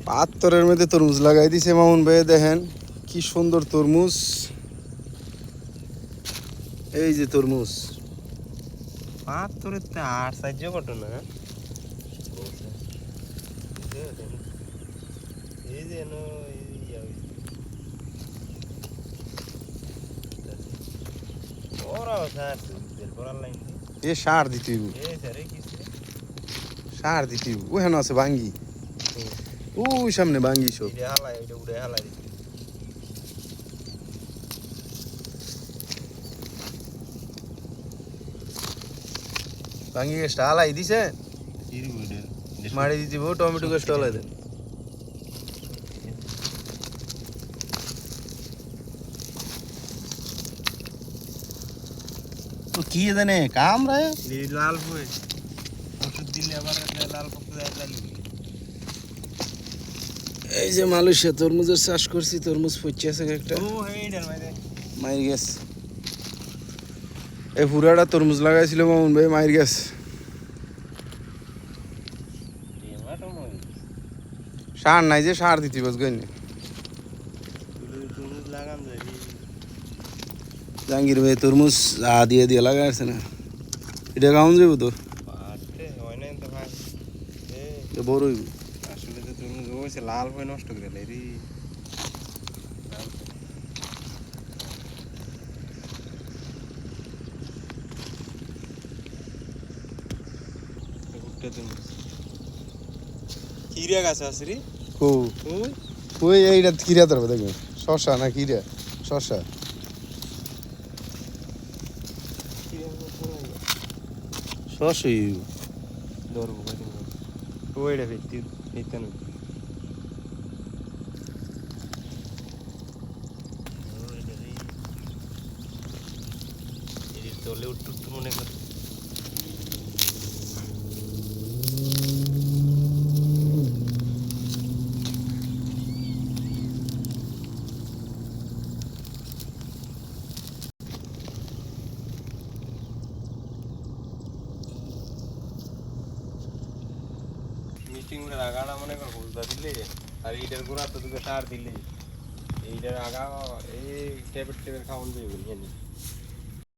পাত্তরের মধ্যে তরমুজ লাগাই দিছে মামুন ভাই, দেখেন কি সুন্দর তরমুজ। এই যে তরমুজ পাত্তরের তো আর সাহায্য করতো না। এই যে ওরাও স্যার পড়ার লাইন এ সার দিতে হইব, এই স্যার এই কিছু সার দিতে হইব। ওখানে আছে ভাঙ্গি, ওই সামনে ভাঙ্গি সব। এটা হালাই এটা উড়ে হালাই দিচ্ছি। ভাঙ্গি গাছটা হালাই দিছে, মারি দিতে হইব। টমেটো গাছটা হালাই দেন। কি জানে কামরা লাল হয়ে ওষুধ দিলে আবার লাল পক্ষে লালি। এই যে মালয়েশিয়া তরমুজের চাষ করছি, তরমুজ পচে আছে একটা, ও হেইডার মাইরে মাইর গেছে। এই পুরাটা তরমুজ লাগাইছিল মামুন ভাই, মাইর গেছে। টিমাটো মই সার নাই যে, সার দিতে বস গই তরমুজ লাগান যাবি। জাহাঙ্গীর ভাই তরমুজ দিয়ে দিয়ে লাগাই আছে না, এটা কেমন যাবো তো পারতে হয় না তো ভাই। বড় হইব। আসলে তো তরমুজ হইছে লাল হয়ে নষ্ট করে দেয় রে। কিরা গাছ আছে রে? ও ওই এইটা কিরা তোর দেখবেন, শশা না কিরা? শশা। শশাই ধরবো ওইটা ভিত্তি ভিত্তি না। তলে উঠতে উঠতে মনে কর মিষ্টি করে আগাটা মনে কর হুলদা দিলে আর এইটার গোড়া তো তোকে সার দিলে এইটার আগা এই ট্যাবের খাওয়ান যাবে